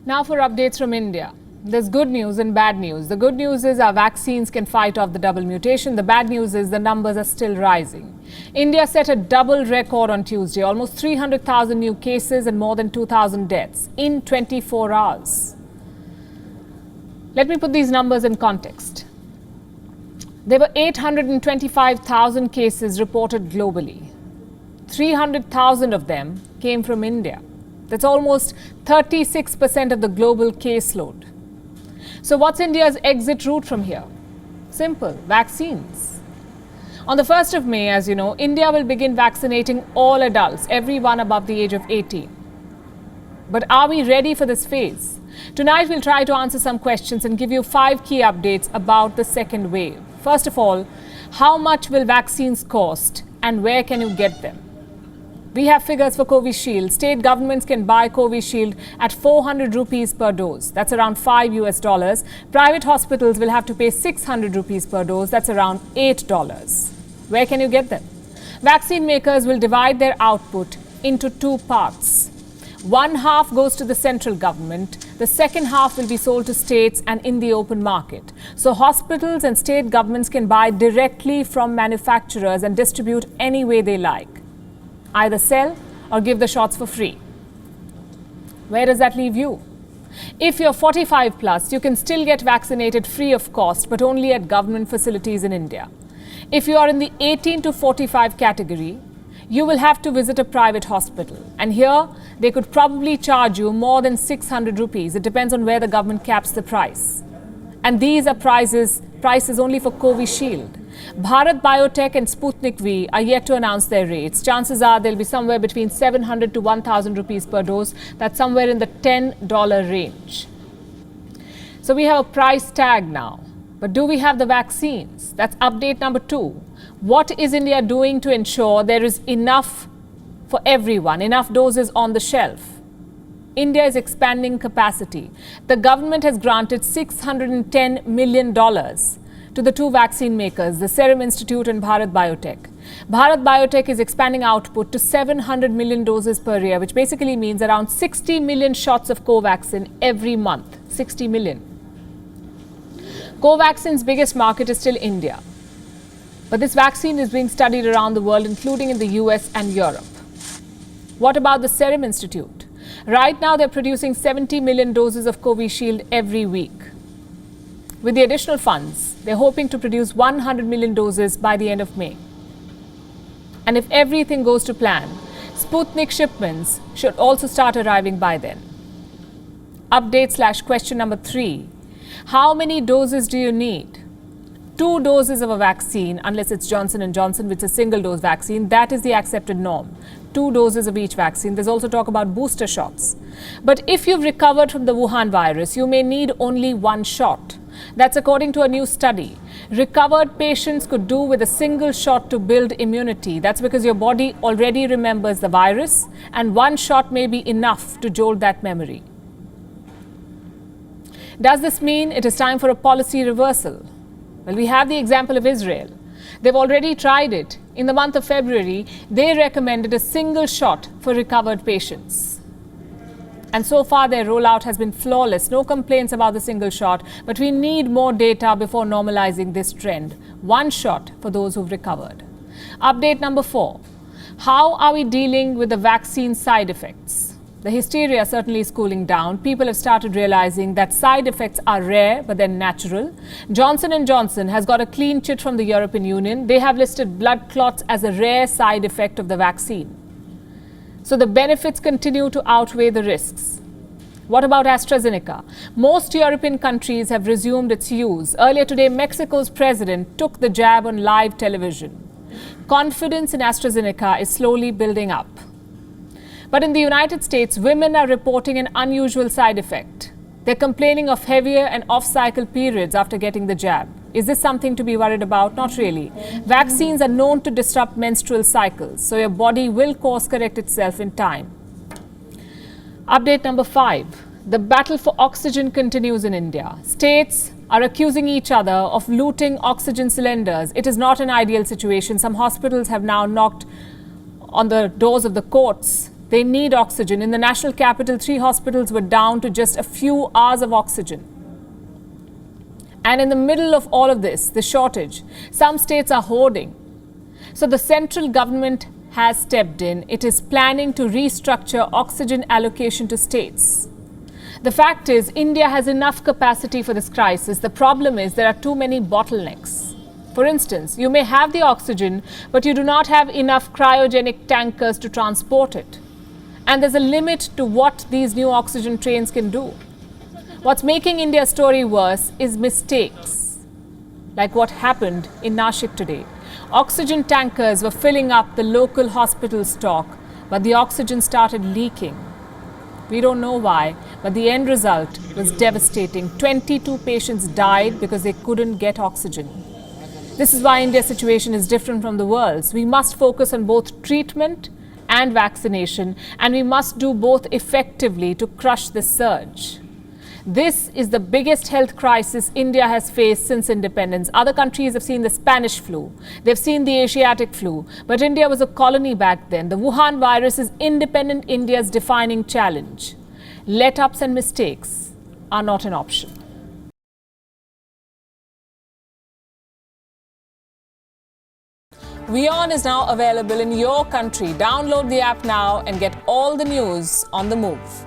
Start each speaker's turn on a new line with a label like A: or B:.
A: Now for updates from India. There's good news and bad news. The good news is our vaccines can fight off the double mutation. The bad news is the numbers are still rising. India set a double record on Tuesday, almost 300,000 new cases and more than 2,000 deaths in 24 hours. Let me put these numbers in context. There were 825,000 cases reported globally. 300,000 of them came from India. That's almost 36% of the global caseload. So what's India's exit route from here? Simple, vaccines. On the 1st of May, as you know, India will begin vaccinating all adults, everyone above the age of 18. But are we ready for this phase? Tonight we'll try to answer some questions and give you 5 key updates about the second wave. First of all, how much will vaccines cost and where can you get them? We have figures for Covishield. State governments can buy Covishield at 400 rupees per dose. That's around $5 US. Private hospitals will have to pay 600 rupees per dose. That's around $8. Where can you get them? Vaccine makers will divide their output into 2 parts. One half goes to the central government. The second half will be sold to states and in the open market. So hospitals and state governments can buy directly from manufacturers and distribute any way they like. Either sell or give the shots for free. Where does that leave you? If you're 45 plus, you can still get vaccinated free of cost, but only at government facilities in India. If you are in the 18 to 45 category, you will have to visit a private hospital. And here, they could probably charge you more than 600 rupees. It depends on where the government caps the price. And these are prices only for Covishield. Bharat Biotech and Sputnik V are yet to announce their rates. Chances are they'll be somewhere between 700 to 1,000 rupees per dose. That's somewhere in the $10 range. So we have a price tag now. But do we have the vaccines? That's update number 2. What is India doing to ensure there is enough for everyone, enough doses on the shelf? India is expanding capacity. The government has granted $610 million to the 2 vaccine makers, the Serum Institute and Bharat Biotech. Bharat Biotech is expanding output to 700 million doses per year, which basically means around 60 million shots of Covaxin every month. 60 million. Covaxin's biggest market is still India. But this vaccine is being studied around the world, including in the US and Europe. What about the Serum Institute? Right now, they're producing 70 million doses of Covishield every week. With the additional funds, they're hoping to produce 100 million doses by the end of May. And if everything goes to plan, Sputnik shipments should also start arriving by then. Update/question number 3. How many doses do you need? 2 doses of a vaccine, unless it's Johnson & Johnson, which is a single-dose vaccine. That is the accepted norm. 2 doses of each vaccine. There's also talk about booster shots. But if you've recovered from the Wuhan virus, you may need only 1 shot. That's according to a new study. Recovered patients could do with a single shot to build immunity. That's because your body already remembers the virus, and 1 shot may be enough to jolt that memory. Does this mean it is time for a policy reversal? Well, we have the example of Israel. They've already tried it. In the month of February, they recommended a single shot for recovered patients. And so far, their rollout has been flawless. No complaints about the single shot, but we need more data before normalizing this trend. 1 shot for those who've recovered. Update number 4. How are we dealing with the vaccine side effects? The hysteria certainly is cooling down. People have started realizing that side effects are rare, but they're natural. Johnson & Johnson has got a clean chit from the European Union. They have listed blood clots as a rare side effect of the vaccine. So the benefits continue to outweigh the risks. What about AstraZeneca? Most European countries have resumed its use. Earlier today, Mexico's president took the jab on live television. Confidence in AstraZeneca is slowly building up. But in the United States, women are reporting an unusual side effect. They're complaining of heavier and off-cycle periods after getting the jab. Is this something to be worried about? Not really. Vaccines are known to disrupt menstrual cycles, so your body will course correct itself in time. Update number 5. The battle for oxygen continues in India. States are accusing each other of looting oxygen cylinders. It is not an ideal situation. Some hospitals have now knocked on the doors of the courts They need oxygen. In the national capital, 3 hospitals were down to just a few hours of oxygen. And in the middle of all of this, the shortage, some states are hoarding. So the central government has stepped in. It is planning to restructure oxygen allocation to states. The fact is, India has enough capacity for this crisis. The problem is there are too many bottlenecks. For instance, you may have the oxygen, but you do not have enough cryogenic tankers to transport it. And there's a limit to what these new oxygen trains can do. What's making India's story worse is mistakes, like what happened in Nashik today. Oxygen tankers were filling up the local hospital stock, but the oxygen started leaking. We don't know why, but the end result was devastating. 22 patients died because they couldn't get oxygen. This is why India's situation is different from the world's. We must focus on both treatment and vaccination, and we must do both effectively to crush this surge. This is the biggest health crisis India has faced since independence. Other countries have seen the Spanish flu, they've seen the Asiatic flu, but India was a colony back then. The Wuhan virus is independent India's defining challenge. Let-ups and mistakes are not an option. WION is now available in your country. Download the app now and get all the news on the move.